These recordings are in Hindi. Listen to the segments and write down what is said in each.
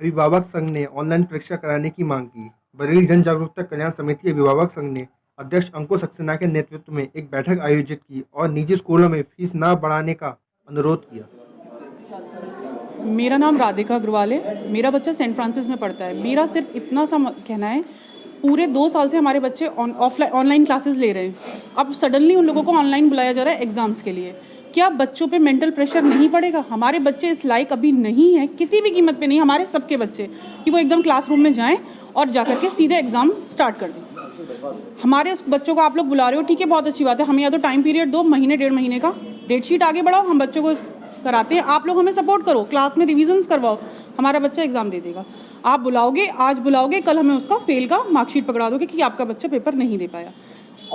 अभिभावक संघ ने ऑनलाइन परीक्षा कराने की मांग की। बरेली जन जागरूकता कल्याण समिति अभिभावक संघ ने अध्यक्ष अंकुर सक्सेना के नेतृत्व में एक बैठक आयोजित की और निजी स्कूलों में फीस न बढ़ाने का अनुरोध किया। मेरा नाम राधिका अग्रवाल है। मेरा बच्चा सेंट फ्रांसिस में पढ़ता है। मेरा सिर्फ इतना सा कहना है, पूरे 2 साल से हमारे बच्चे ऑनलाइन क्लासेस ले रहे हैं। अब सडनली उन लोगों को ऑनलाइन बुलाया जा रहा है एग्ज़ाम्स के लिए। क्या बच्चों पे मेंटल प्रेशर नहीं पड़ेगा? हमारे बच्चे इस लायक अभी नहीं है, किसी भी कीमत पे नहीं, हमारे सबके बच्चे, कि वो एकदम क्लासरूम में जाएं और जाकर के सीधे एग्ज़ाम स्टार्ट कर दें। हमारे उस बच्चों को आप लोग बुला रहे हो, ठीक है, बहुत अच्छी बात है। हमें या तो टाइम पीरियड दो, महीने 1.5 महीने का, डेट शीट आगे बढ़ाओ, हम बच्चों को कराते हैं। आप लोग हमें सपोर्ट करो, क्लास में रिविजन्स करवाओ, हमारा बच्चा एग्ज़ाम दे देगा। आप बुलाओगे, आज बुलाओगे, कल हमें उसका फेल का मार्कशीट पकड़ा दोगे कि आपका बच्चा पेपर नहीं दे पाया।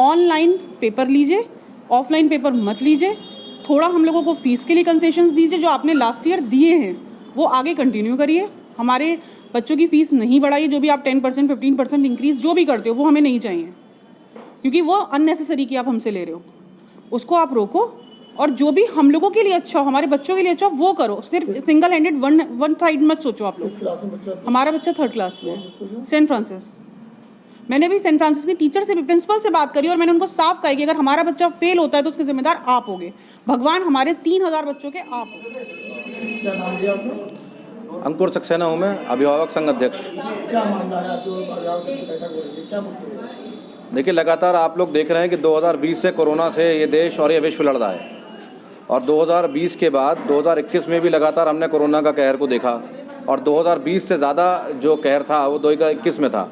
ऑनलाइन पेपर लीजिए, ऑफलाइन पेपर मत लीजिए। थोड़ा हम लोगों को फ़ीस के लिए कंसेशंस दीजिए, जो आपने लास्ट ईयर दिए हैं वो आगे कंटिन्यू करिए। हमारे बच्चों की फ़ीस नहीं बढ़ाइए। जो भी आप 10% 15% इंक्रीज़ जो भी करते हो वो हमें नहीं चाहिए, क्योंकि वो अननेसेसरी की आप हमसे ले रहे हो, उसको आप रोको। और जो भी हम लोगों के लिए अच्छा हो, हमारे बच्चों के लिए अच्छा हो, वो करो। सिर्फ सिंगल हैंडेड वन साइड मत सोचो आप लोग। हमारा बच्चा 3rd क्लास में है, सेंट फ्रांसिस। मैंने भी सेंट फ्रांसिस की टीचर से भी, प्रिंसिपल से बात करी और मैंने उनको साफ कहा कि अगर हमारा बच्चा फेल होता है तो उसके जिम्मेदार आप होगे। भगवान हमारे 3000 बच्चों के आप होगे। क्या नाम दिया आपने? अंकुर सक्सेना हूँ मैं, अभिभावक संघ अध्यक्ष। क्या मामला है जो अभिभावक संघ की बैठक हो रही है, क्या मुद्दे हैं? देखिए, लगातार आप लोग देख रहे हैं कि 2020 से कोरोना से ये देश और ये विश्व लड़ रहा है, और 2020 के बाद 2021 में भी लगातार हमने कोरोना का कहर को देखा, और 2020 से ज़्यादा जो कहर था वो 2021 में था।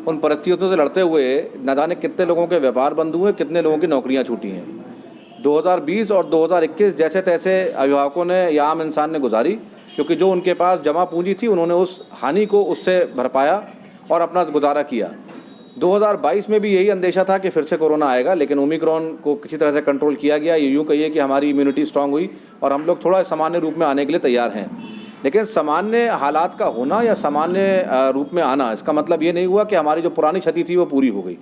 उन परिस्थितियों से लड़ते हुए न जाने कितने लोगों के व्यापार बंद हुए, कितने लोगों की नौकरियां छूटी हैं। 2020 और 2021 जैसे तैसे अभिभावकों ने या आम इंसान ने गुजारी, क्योंकि जो उनके पास जमा पूंजी थी उन्होंने उस हानि को उससे भरपाया और अपना गुजारा किया। 2022 में भी यही अंदेशा था कि फिर से कोरोना आएगा, लेकिन ओमिक्रॉन को किसी तरह से कंट्रोल किया गया। ये यूँ कहिए कि हमारी इम्यूनिटी स्ट्रांग हुई और हम लोग थोड़ा सामान्य रूप में आने के लिए तैयार हैं। लेकिन सामान्य हालात का होना या सामान्य रूप में आना, इसका मतलब ये नहीं हुआ कि हमारी जो पुरानी क्षति थी वो पूरी हो गई।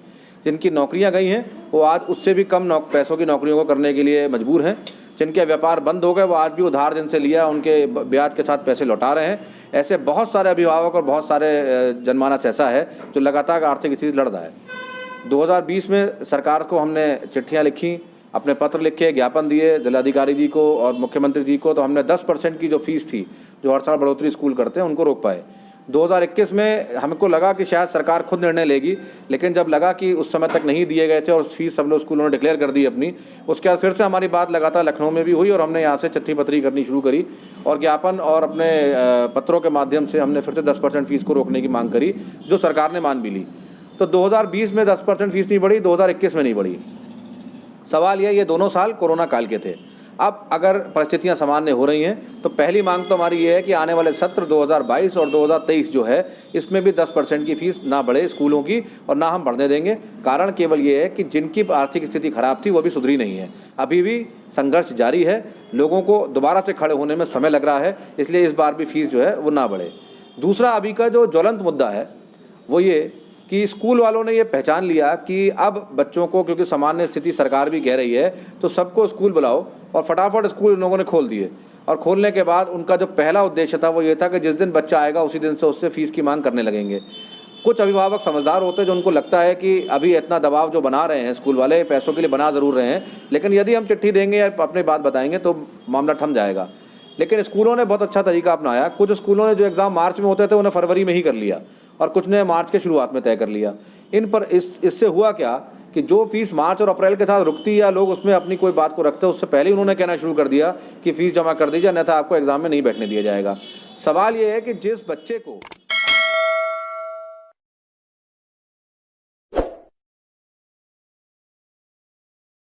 जिनकी नौकरियां गई हैं वो आज उससे भी कम पैसों की नौकरियों को करने के लिए मजबूर हैं। जिनके व्यापार बंद हो गए वो आज भी उधार जिनसे लिया उनके ब्याज के साथ पैसे लौटा रहे हैं। ऐसे बहुत सारे अभिभावक और बहुत सारे जनमानस ऐसा है जो लगातार आर्थिक स्थिति लड़ रहा है। 2020 में सरकार को हमने चिट्ठियाँ लिखी, अपने पत्र लिखे, ज्ञापन दिए जिलाधिकारी जी को और मुख्यमंत्री जी को, तो हमने 10% की जो फीस थी जो हर साल बढ़ोतरी स्कूल करते हैं उनको रोक पाए। 2021 में हमको लगा कि शायद सरकार खुद निर्णय लेगी, लेकिन जब लगा कि उस समय तक नहीं दिए गए थे और फीस सब लोग स्कूलों ने डिक्लेयर कर दी अपनी, उसके बाद फिर से हमारी बात लगातार लखनऊ में भी हुई और हमने यहाँ से चिट्ठी पत्री करनी शुरू करी और ज्ञापन और अपने पत्रों के माध्यम से हमने फिर से 10% फीस को रोकने की मांग करी, जो सरकार ने मान भी ली। तो 2020 में 10% फीस नहीं बढ़ी, 2021 में नहीं बढ़ी। सवाल यह, ये दोनों साल कोरोना काल के थे। अब अगर परिस्थितियां सामान्य हो रही हैं तो पहली मांग तो हमारी ये है कि आने वाले सत्र 2022 और 2023 जो है इसमें भी 10% की फीस ना बढ़े स्कूलों की, और ना हम बढ़ने देंगे। कारण केवल ये है कि जिनकी आर्थिक स्थिति खराब थी वो भी सुधरी नहीं है, अभी भी संघर्ष जारी है। लोगों को दोबारा से खड़े होने में समय लग रहा है, इसलिए इस बार भी फीस जो है वो ना बढ़े। दूसरा अभी का जो ज्वलंत मुद्दा है वो ये कि स्कूल वालों ने ये पहचान लिया कि अब बच्चों को, क्योंकि सामान्य स्थिति सरकार भी कह रही है, तो सबको स्कूल बुलाओ, और फटाफट स्कूल उन लोगों ने खोल दिए। और खोलने के बाद उनका जो पहला उद्देश्य था वो ये था कि जिस दिन बच्चा आएगा उसी दिन से उससे फीस की मांग करने लगेंगे। कुछ अभिभावक समझदार होते हैं जो उनको लगता है कि अभी इतना दबाव जो बना रहे हैं स्कूल वाले, पैसों के लिए बना ज़रूर रहे हैं, लेकिन यदि हम चिट्ठी देंगे या अपनी बात बताएंगे तो मामला थम जाएगा। लेकिन स्कूलों ने बहुत अच्छा तरीका अपनाया। कुछ स्कूलों ने जो एग्ज़ाम मार्च में होते थे उन्हें फरवरी में ही कर लिया, और कुछ ने मार्च के शुरुआत में तय कर लिया। इन पर इससे हुआ क्या कि जो फीस मार्च और अप्रैल के साथ रुकती या लोग उसमें अपनी कोई बात को रखते, उससे पहले ही उन्होंने कहना शुरू कर दिया कि फ़ीस जमा कर दीजिए, अन्यथा आपको एग्ज़ाम में नहीं बैठने दिया जाएगा। सवाल ये है कि जिस बच्चे को